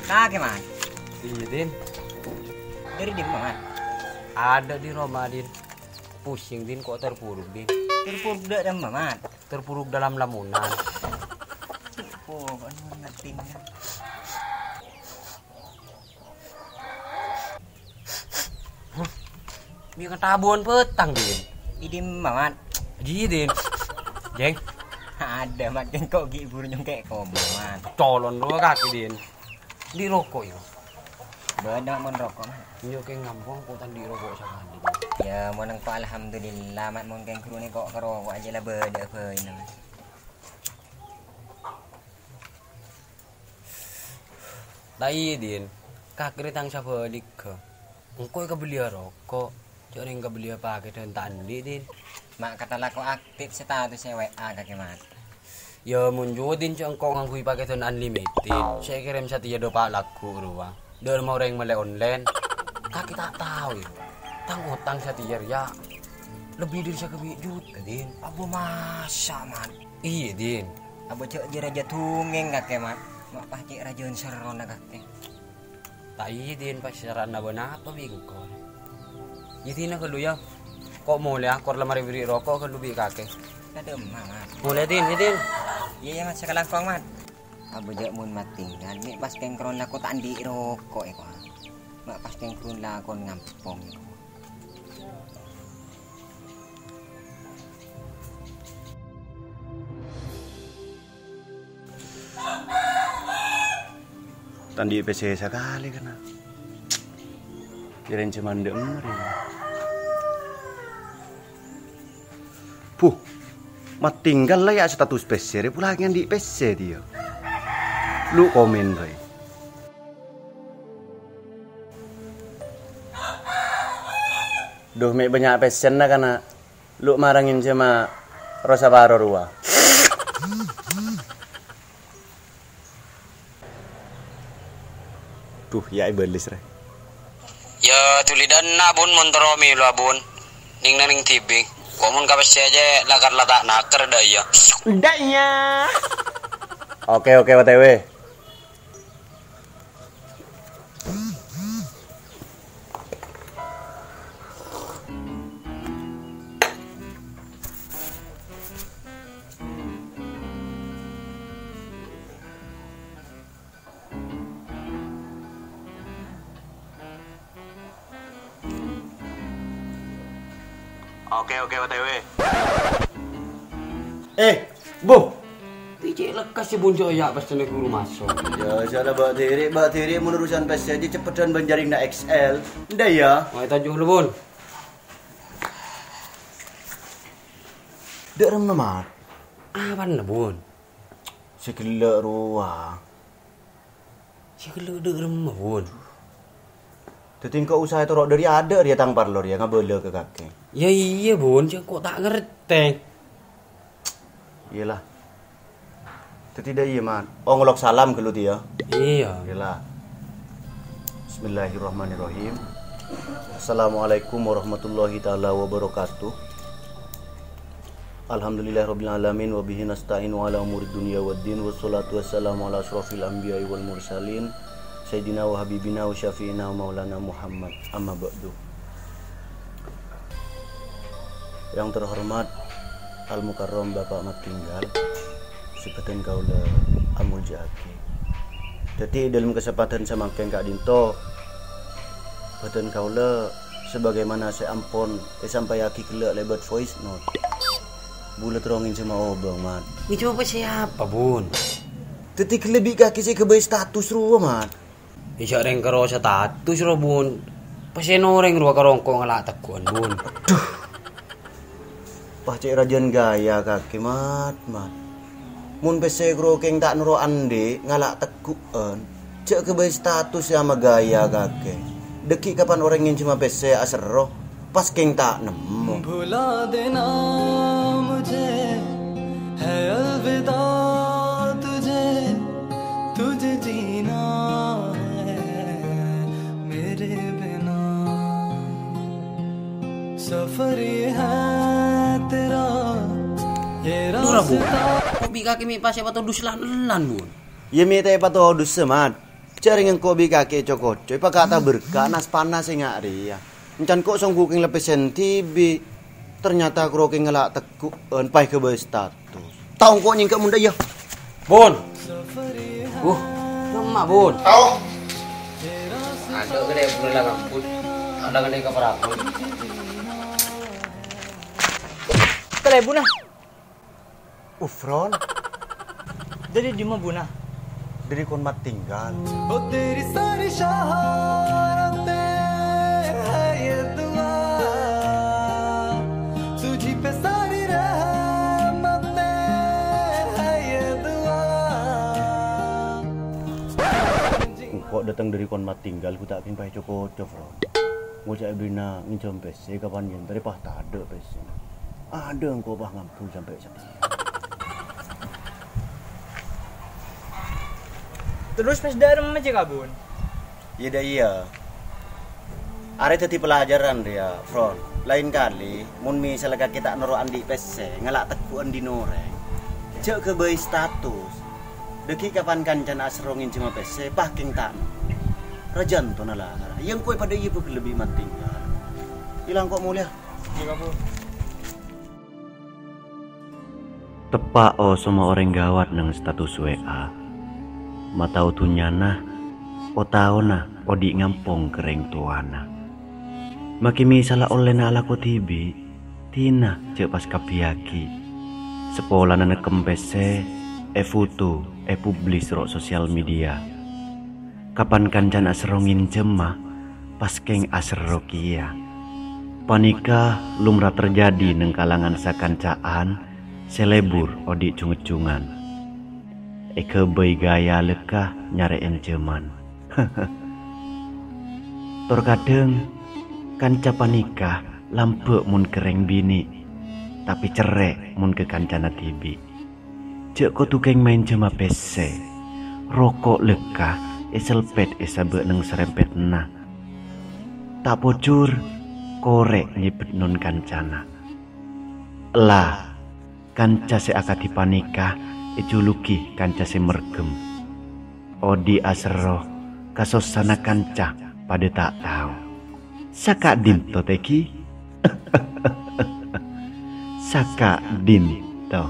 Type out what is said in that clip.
Kakek man. Iya Din. Dari di mana? Ada di Roma Din. Pusing Din kok terpuruk Din. Terpuruk dalam mana? Terpuruk dalam lamunan. Oh, anu ngerti. Dia ketabuhan petang Din. Di mana? Iya Din. Jeng. Ada makin kok giburnya kayak komo man. Colon lu kaki Din. Di rokok yo. Bedak mon rokok man. Yo kayak ngampung kok tan di rokok sakali. Ya mon nang alhamdulillah mat mon keng kru ni kok kerokok aja lah bedak fe ini. Dai Din. Kakek tang siapa ke? Engkau ke beli rokok. Cari yang beli pakai dan tandi Din. Mak kata lah kok aktif status WA kakek man. Ya munjudin cak engkau ngangkui pakai ton unlimited. Saya kirim satu ya dopa laku ruang. Dari mau orang mulai online. Kaki tak tahu ya. Tang utang satu ya. Lebih dari 1 juta Din. Abu masa man. Iya Din. Abu cek raja tungeng kakek man. Mak pasti raja seron kakek. Tak iya Din pas sarana apa bingko. Jadi nak kalau ya. Kok mulai akor lemari beri rokok kan lebih kakek. Ada emak. Mulai Din. Iya mas sekarang kong mat. Abu jak mun mat tinggal. Mek pas kengkron lah kok tak andi rokok eko. Mak pas kengkron lah kon ngampong. Tandi PC sekali kena. Kirain cuma denger ya. Puh, mat tinggal lah ya status PC, pula yang di PC dia. Lu komen boy. Duh, mek banyak pesen lah karena lu marangin sama Rosa Baro Rua. Duh, ya ibelis re. Ya tulidan nabun montromi lu abun. Ning naning TV. Komun kapas aja lakar latak nakar dah ya. Ndaknya. Oke, OTW. Oke, OTW. Bu. Tijek lekas si bunjo ya pas tenek guru masuk. Ya, salah Mbak Tiri menerusan PC aja cepetan banjaring na XL. Nda ya. Mau tajuh lu bun. Dek rem nomor. Awan lah bun. Segelak ruang. Si kelu dek remah bun. Tetingkau usaha itu dari ada dia tang parlor ya ngabele ke kakek. Ya iya bun, kok tak ngerti. Iyalah. Tidak iya man. Oh ngelok salam ke lu dia. Iya. Iyalah. Bismillahirrahmanirrahim. Assalamualaikum warahmatullahi taala wabarakatuh. Alhamdulillahirabbil alamin wa bihi nasta'in wa ala umurid dunya waddin wassalatu wassalamu ala asyrofil anbiya'i wal mursalin sayyidina wa habibina wa syafi'ina wa maulana Muhammad amma ba'du. Yang terhormat Al Mukarram Bapak Mat Tinggal sebadan kaula amul jaki. Jadi dalam kesempatan semakin Kak Dinto badan kaula sebagaimana saya ampun sampai aki kelak lebat voice note. Bulat rongin sama obang mat. Ini coba siapa bun? Tetik lebih kaki saya kebayi status ruang mat. Isya reng karo status ro bun. Pasien orang ruang karongko ngalak teguan bun. Duh. Pacek rajan gaya kaki mat. Mun pese kro keng tak nuro ande ngalak teguan. Cek kebayi status sama gaya kaki. Deki kapan orang yang cuma pese asero pas keng tak nemu. Bhula dena mujhe hai alvida tujhe tujhe jeena hai mere bina safar ye hai tera ye rasta Kopi kaki mi pas siapa tuh dus lan bun. Ya mi teh patuh dus semat. Cari ngko bi kaki cokot, coy kata berkah nas panas ngak ria. Encan kok song kuking lepe sentibi. Ternyata kroking ngelak tekuk pai ke status. Tahu kok nyingkak munda ya. Bun. Lemak bun. Tahu? Ada gede pun lah kampus. Ada gede ke perahu. Kalay buna. Ufron, Jadi di mana buna? dari kon mat tinggal. ओ तेरी सारी शहारतें है ये दुआ तुझी पे सारी रहमतें है ये दुआ Kok datang dari kon mat tinggal, ku tak ping pai cokot, Fron. Ngocak bina ngincom PC kapan yen dari pah tak ada PC. Ada engkau bah ngampul sampai setia. Terus pas dalam aja kabun. Iya dah iya. Are teti pelajaran dia, Fron. Lain kali, mun misalnya kita noro andi PC, ngelak teku andi noreng. Cek ke bayi status. Deki kapan kancan asrongin cuma PC, paking tak. Rajan to nalar. Yang kue pada ibu lebih mati. Hilang kok mulia. Di kabun. Tepak semua orang gawat nang status WA. Matau tunyana, o tau na, o di ngampong kereng tuana. Maki misalah oleh na ala ko tibi, tina cek pas kapiaki. Sepola na nekempese, foto, publis ro sosial media. Kapan kancan asrongin jemah, pas keng asro kia. Panika lumrah terjadi neng kalangan sakancaan, selebur odi cunget-cungan. Eke bayi gaya lekah nyarein jeman. Terkadang kanca panikah lampe mun kereng bini, tapi cerek mun ke kancana tibi. Cek ko tukeng main jema PC, rokok lekah eselpet esabe neng serempet na. Tak pocur korek nyipet nun kancana. Lah kanca seakati panikah ijuluki kanca semergem. Odi asro kasosana kanca pada tak tahu. Saka din to teki. Saka din to.